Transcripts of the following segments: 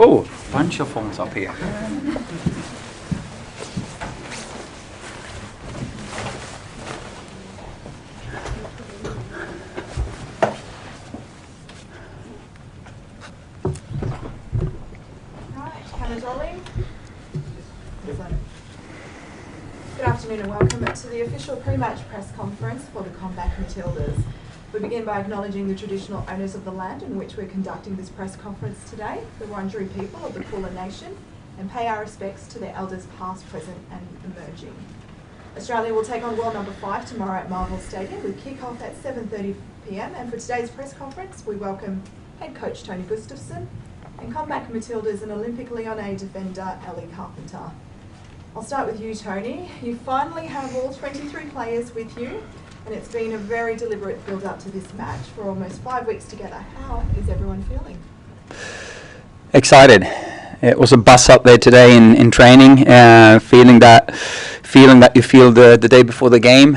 Oh, bunch of phones up here. Good afternoon and welcome to the official pre-match press conference for the CommBank Matildas. We begin by acknowledging the traditional owners of the land in which we're conducting this press conference today, the Wurundjeri people of the Kulin Nation, and pay our respects to their elders past, present and emerging. Australia will take on world number 5 tomorrow at Marvel Stadium with kick-off at 7:30 p.m. And for today's press conference, we welcome head coach Tony Gustavsson and CommBank Matildas and Olympic Lyonnais defender Ellie Carpenter. I'll start with you, Tony. You finally have all 23 players with you, and it's been a very deliberate build-up to this match for almost 5 weeks together. How is everyone feeling? Excited. It was a buzz up there today in training, feeling that you feel the day before the game.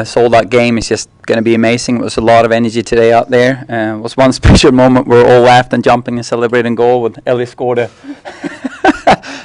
Sold out game is just going to be amazing. It was a lot of energy today out there. It was one special moment where all laughed and jumping and celebrating goal when Ellie scored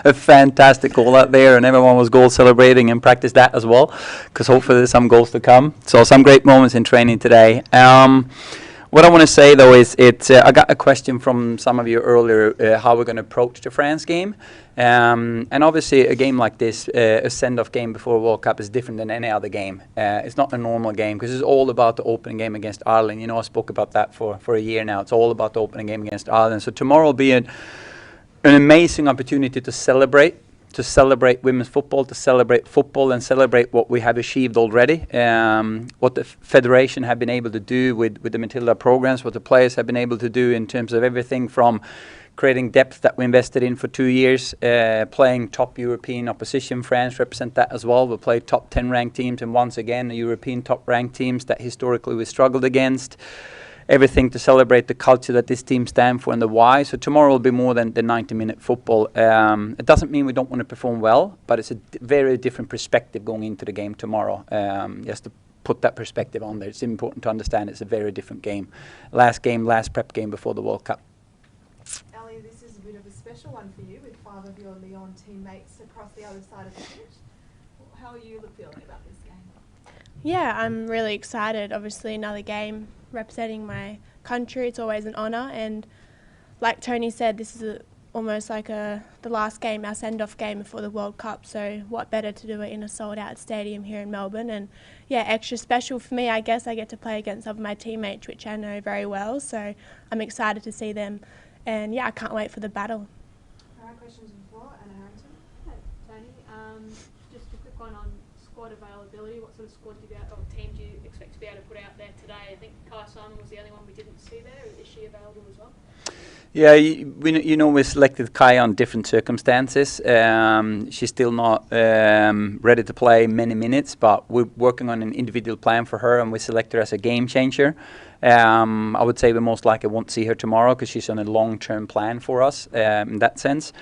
a fantastic goal out there, and everyone was goal celebrating and practiced that as well, because hopefully there's some goals to come. So some great moments in training today. What I want to say though is I got a question from some of you earlier how we're going to approach the France game, and obviously a game like this, a send-off game before a World Cup, is different than any other game. It's not a normal game because it's all about the opening game against Ireland. You know, I spoke about that for a year now. It's all about the opening game against Ireland. So tomorrow will be an amazing opportunity to celebrate women's football, to celebrate football and celebrate what we have achieved already, what the federation have been able to do with the Matilda programs, what the players have been able to do in terms of everything from creating depth that we invested in for 2 years, playing top European opposition. France represent that as well. We play top 10 ranked teams, and once again the European top ranked teams that historically we struggled against. Everything to celebrate the culture that this team stand for and the why. So tomorrow will be more than the 90-minute football. It doesn't mean we don't want to perform well, but it's a very different perspective going into the game tomorrow. Just to put that perspective on there, it's important to understand it's a very different game. Last prep game before the World Cup. Ellie, this is a bit of a special one for you with 5 of your Lyon teammates across the other side of the pitch. How are you feeling about this game? Yeah, I'm really excited. Obviously another game representing my country. It's always an honour, and like Tony said, this is almost like the last game, our send-off game before the World Cup, so what better to do it in a sold-out stadium here in Melbourne. And yeah, extra special for me, I guess. I get to play against some of my teammates, which I know very well, so I'm excited to see them, and yeah, I can't wait for the battle. All right, questions on the floor. Anna Harrington. Hi, Tony. Just a quick one on squad availability. What sort of squad team do you expect to be able to put out there today? I think Simon was the only one we didn't see there. Is she available as well? Yeah, we selected Kai on different circumstances. She's still not ready to play many minutes, but we're working on an individual plan for her, and we select her as a game changer. I would say we most likely won't see her tomorrow because she's on a long-term plan for us in that sense.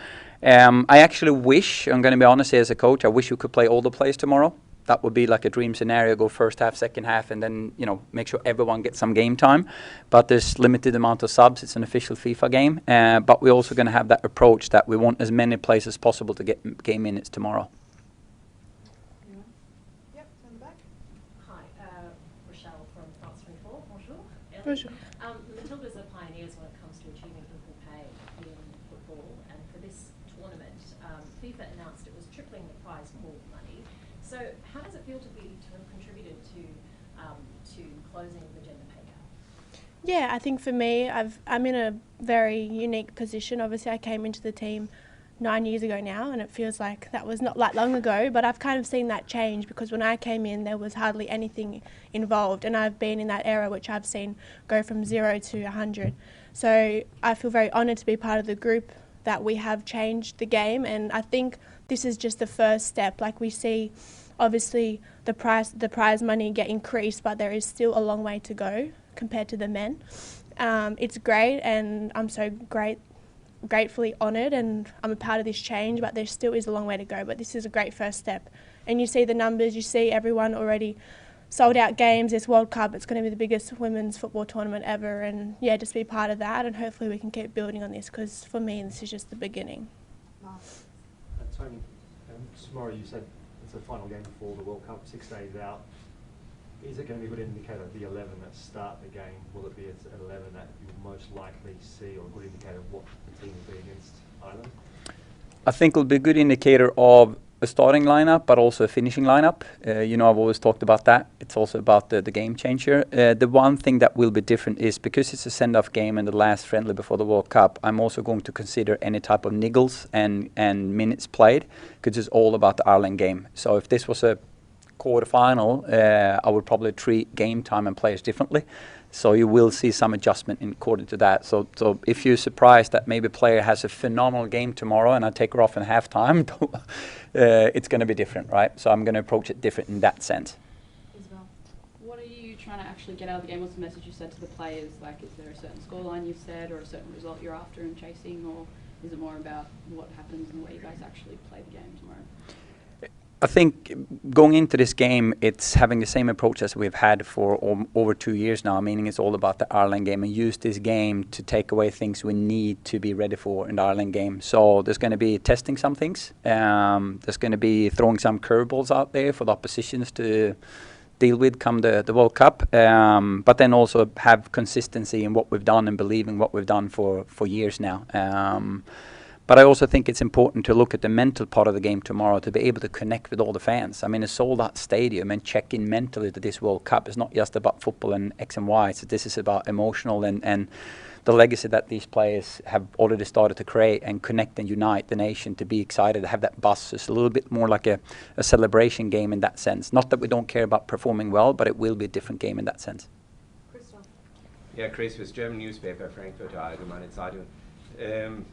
I actually wish, I'm going to be honest here as a coach, I wish we could play all the players tomorrow. That would be like a dream scenario, go first half, second half, and then, make sure everyone gets some game time. But there's limited amount of subs. It's an official FIFA game. But we're also going to have that approach that we want as many players as possible to get game minutes tomorrow. Yep, on the back. Hi, Rochelle from France 24. Bonjour. Bonjour. The Matildas are pioneers when it comes to achieving equal pay in football, and for this tournament, FIFA announced it was tripling the prize pool money. So how does it feel to have contributed to closing the gender pay gap? Yeah, I think for me, I'm in a very unique position. Obviously, I came into the team 9 years ago now, and it feels like that was not that long ago, but I've kind of seen that change because when I came in, there was hardly anything involved, and I've been in that era which I've seen go from 0 to 100. So I feel very honoured to be part of the group that we have changed the game, and I think this is just the first step. Like, we see obviously the prize money get increased, but there is still a long way to go compared to the men. It's great, and I'm so gratefully honoured, and I'm a part of this change, but there still is a long way to go, but this is a great first step. And you see the numbers, you see everyone already sold out games, this World Cup. It's going to be the biggest women's football tournament ever, and yeah, just be part of that, and hopefully we can keep building on this, because for me this is just the beginning. Tony, tomorrow you said it's the final game before the World Cup, 6 days out. Is it going to be a good indicator of the 11 that start the game? Will it be at 11 that you'll most likely see, or a good indicator of what the team will be against Ireland? I think it'll be a good indicator of a starting lineup, but also a finishing lineup. You know, I've always talked about that. It's also about the game changer. The one thing that will be different is, because it's a send-off game and the last friendly before the World Cup, I'm also going to consider any type of niggles and minutes played, because it's all about the Ireland game. So if this was a quarter-final, I would probably treat game time and players differently. So you will see some adjustment according to that. So if you're surprised that maybe a player has a phenomenal game tomorrow and I take her off in halftime, it's going to be different, right? So I'm going to approach it different in that sense. Isabel. What are you trying to actually get out of the game? What's the message you said to the players? Like, is there a certain scoreline you've said, or a certain result you're after and chasing, or is it more about what happens and the way you guys actually play the game tomorrow? I think going into this game, it's having the same approach as we've had for over 2 years now, meaning it's all about the Ireland game, and use this game to take away things we need to be ready for in the Ireland game. So there's going to be testing some things. There's going to be throwing some curveballs out there for the oppositions to deal with come the World Cup, but then also have consistency in what we've done and believe in what we've done for years now. But I also think it's important to look at the mental part of the game tomorrow, to be able to connect with all the fans. I mean, a sold-out stadium, and check in mentally to this World Cup is not just about football and X and Y. So this is about emotional and the legacy that these players have already started to create, and connect and unite the nation to be excited, to have that buzz. It's a little bit more like a celebration game in that sense. Not that we don't care about performing well, but it will be a different game in that sense. Christoph. Yeah, Chris, with German newspaper Frankfurter Allgemeine Zeitung.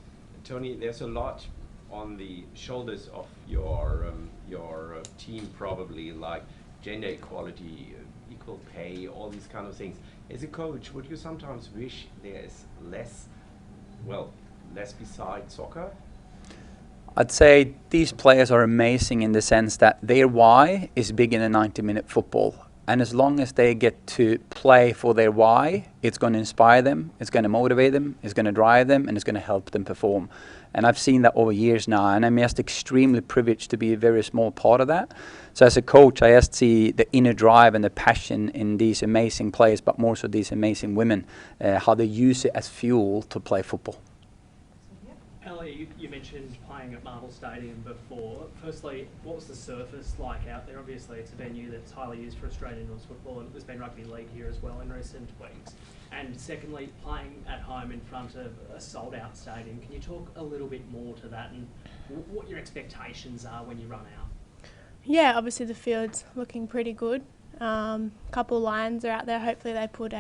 Tony, there's a lot on the shoulders of your team, probably, like gender equality, equal pay, all these kind of things. As a coach, would you sometimes wish there's less besides soccer? I'd say these players are amazing in the sense that their why is bigger than 90-minute football. And as long as they get to play for their why, it's going to inspire them, it's going to motivate them, it's going to drive them, and it's going to help them perform. And I've seen that over years now, and I'm just extremely privileged to be a very small part of that. So as a coach, I just see the inner drive and the passion in these amazing players, but more so these amazing women, how they use it as fuel to play football. Ellie, you mentioned playing at Marvel Stadium before. Firstly, what was the surface like out there? Obviously, it's a venue that's highly used for Australian rules football, and there's been rugby league here as well in recent weeks. And secondly, playing at home in front of a sold-out stadium. Can you talk a little bit more to that, and what your expectations are when you run out? Yeah, obviously the field's looking pretty good. Couple lines are out there. Hopefully they put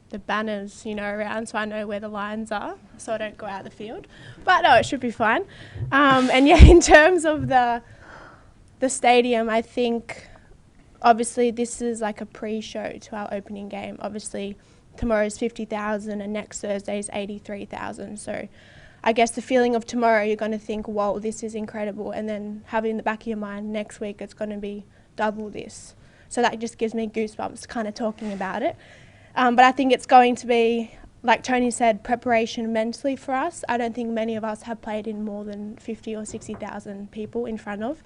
the banners, around, so I know where the lines are, so I don't go out the field. But no, it should be fine. And yeah, in terms of the stadium, I think obviously this is like a pre-show to our opening game. Obviously tomorrow's 50,000 and next Thursday's 83,000. So I guess the feeling of tomorrow, you're going to think, whoa, this is incredible. And then have it in the back of your mind, next week it's going to be double this. So that just gives me goosebumps kind of talking about it. But I think it's going to be, like Tony said, preparation mentally for us. I don't think many of us have played in more than 50 or 60,000 people in front of.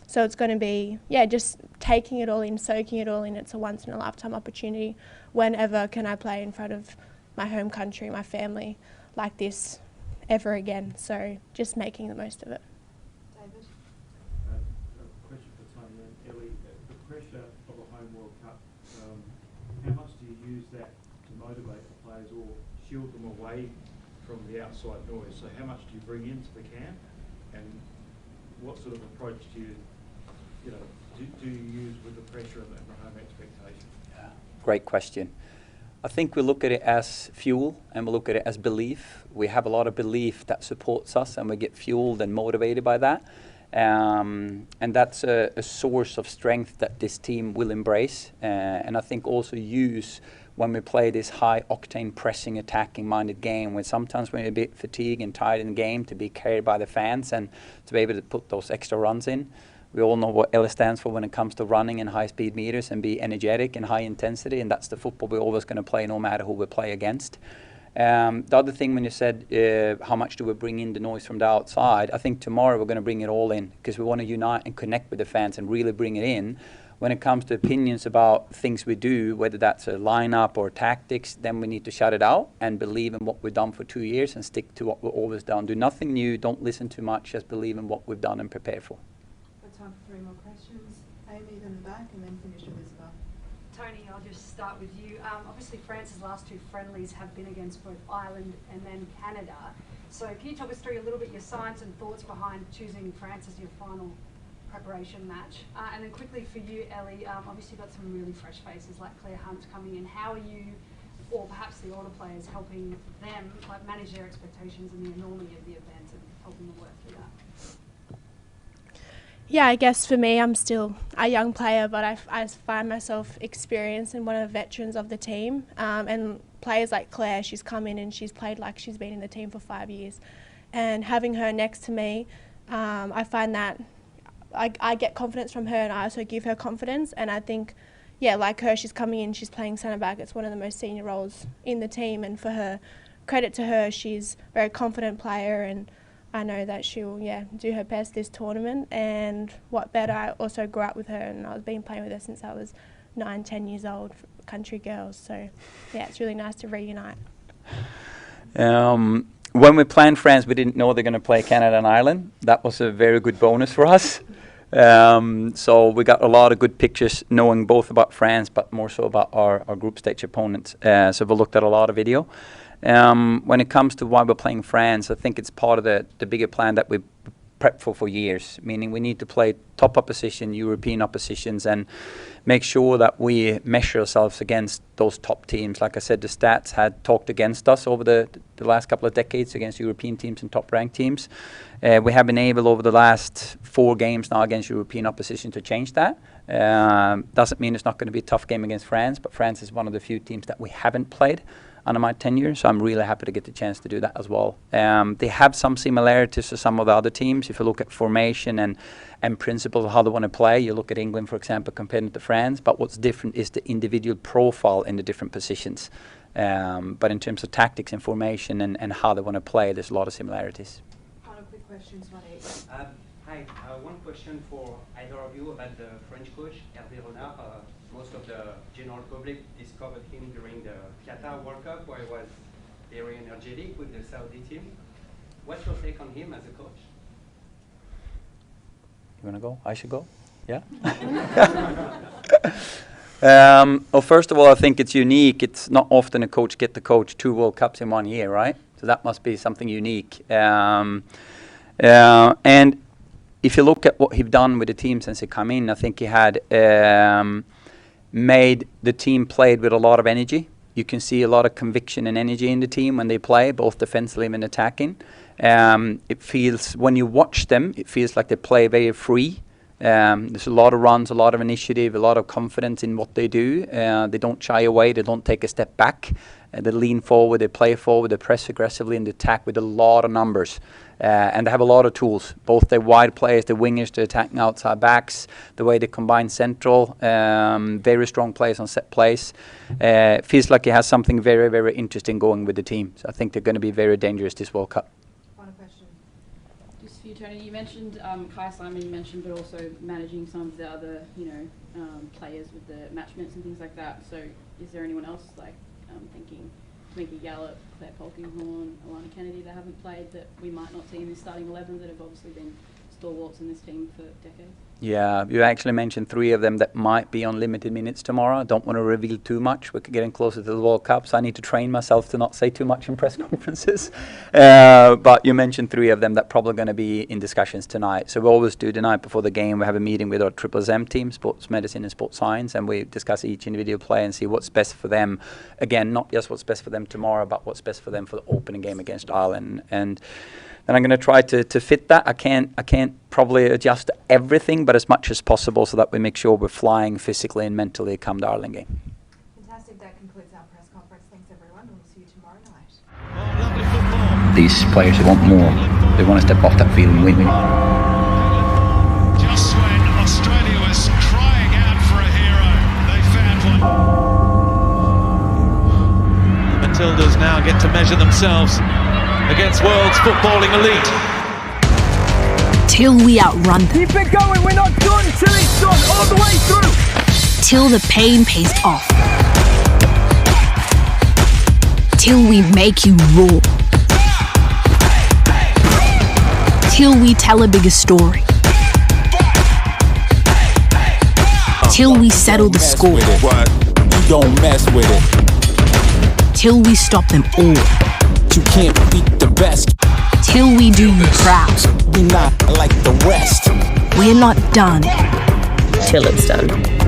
So it's going to be, just taking it all in, soaking it all in. It's a once-in-a-lifetime opportunity. Whenever can I play in front of my home country, my family, like this ever again? So just making the most of it. David. Question for Tony and Ellie. The pressure of a home World Cup, how much do you use that to motivate the players or shield them away from the outside noise? So how much do you bring into the camp, and what sort of approach do you use with the pressure and the home expectation? Yeah, great question. I think we look at it as fuel, and we look at it as belief. We have a lot of belief that supports us, and we get fueled and motivated by that. And that's a source of strength that this team will embrace, and I think also use when we play this high-octane, pressing, attacking-minded game, when sometimes we're a bit fatigued and tired in the game, to be carried by the fans and to be able to put those extra runs in. We all know what Ellie stands for when it comes to running and high-speed meters and be energetic and high intensity, and that's the football we're always going to play no matter who we play against. The other thing when you said how much do we bring in the noise from the outside, I think tomorrow we're going to bring it all in because we want to unite and connect with the fans and really bring it in. When it comes to opinions about things we do, whether that's a lineup or tactics, then we need to shut it out and believe in what we've done for 2 years and stick to what we've always done. Do nothing new, don't listen too much, just believe in what we've done and prepare for. Got time for 3 more questions. Amy, then the back, and then finish with Isabel. Tony, I'll just start with you. Obviously, France's last 2 friendlies have been against both Ireland and then Canada. So can you talk us through a little bit your science and thoughts behind choosing France as your final preparation match? And then quickly for you, Ellie, obviously you've got some really fresh faces like Claire Hunt coming in. How are you, or perhaps the older players, helping them like manage their expectations and the enormity of the event and helping them work through that? Yeah, I guess for me, I'm still a young player, but I find myself experienced and one of the veterans of the team. And players like Claire, she's come in and she's played like she's been in the team for 5 years. And having her next to me, I find that I get confidence from her and I also give her confidence. And I think, yeah, like her, she's coming in, she's playing centre back. It's one of the most senior roles in the team. And for her, credit to her, she's a very confident player and I know that she'll, do her best this tournament. And what better, I also grew up with her and I've been playing with her since I was 9, 10 years old, country girls. So, yeah, it's really nice to reunite. When we planned France, we didn't know they're going to play Canada and Ireland. That was a very good bonus for us. So we got a lot of good pictures knowing both about France, but more so about our group stage opponents. So we looked at a lot of video. When it comes to why we're playing France, I think it's part of the bigger plan that we prepped for years, meaning we need to play top opposition, European oppositions, and make sure that we measure ourselves against those top teams. Like I said, the stats had talked against us over the last couple of decades against European teams and top-ranked teams. We have been able over the last 4 games now against European opposition to change that. Doesn't mean it's not going to be a tough game against France, but France is one of the few teams that we haven't played under my tenure, so I'm really happy to get the chance to do that as well. They have some similarities to some of the other teams. If you look at formation and principles of how they want to play, you look at England, for example, compared to France, but what's different is the individual profile in the different positions. But in terms of tactics and formation and how they want to play, there's a lot of similarities. Final quick questions, Ronnie. Hi, one question for either of you about the French coach, Hervé Renard. Most of the general public discovered him during the Qatar World Cup, where he was very energetic with the Saudi team. What's your take on him as a coach? You want to go? I should go? Yeah? Well, first of all, I think it's unique. It's not often a coach get to coach 2 World Cups in 1 year, right? So that must be something unique. And if you look at what he's done with the team since he come in, I think he had made the team played with a lot of energy. You can see a lot of conviction and energy in the team when they play, both defensively and attacking. It feels, when you watch them, it feels like they play very free. There's a lot of runs, a lot of initiative, a lot of confidence in what they do. They don't shy away, they don't take a step back. They lean forward, they play forward, they press aggressively and they attack with a lot of numbers. And they have a lot of tools, both the wide players, the wingers, the attacking outside backs, the way they combine central, very strong players on set plays. Feels like he has something very, very interesting going with the team. So I think they're going to be very dangerous this World Cup. Final question. Just for you, Tony, you mentioned Kai Simon, you mentioned, but also managing some of the other, players with the match minutes and things like that. So is there anyone else, like thinking Mickey Gallup, Claire Polkinghorne, Alana Kennedy that haven't played that we might not see in this starting 11 that have obviously been stalwarts in this team for decades? Yeah, you actually mentioned 3 of them that might be on limited minutes tomorrow. I don't want to reveal too much. We're getting closer to the World Cup, so I need to train myself to not say too much in press conferences. But you mentioned 3 of them that probably going to be in discussions tonight. So we always do the night before the game. We have a meeting with our SSM team, Sports Medicine and Sports Science, and we discuss each individual player and see what's best for them. Again, not just what's best for them tomorrow, but what's best for them for the opening game against Ireland. And I'm going to try to fit that. I can't probably adjust everything, but as much as possible so that we make sure we're flying physically and mentally come the Ireland game. Fantastic. That concludes our press conference. Thanks, everyone. We'll see you tomorrow night. These players who want more, they want to step off that field and win. Just when get to measure themselves against world's footballing elite. Till we outrun them. Keep it going, we're not done till it's done, all the way through. Till the pain pays off. Till we make you roar. Till we tell a bigger story. Till we settle the score. You don't mess with it. Till we stop them all. You can't beat the best. Till we do you proud. We're not like the rest. We're not done till it's done.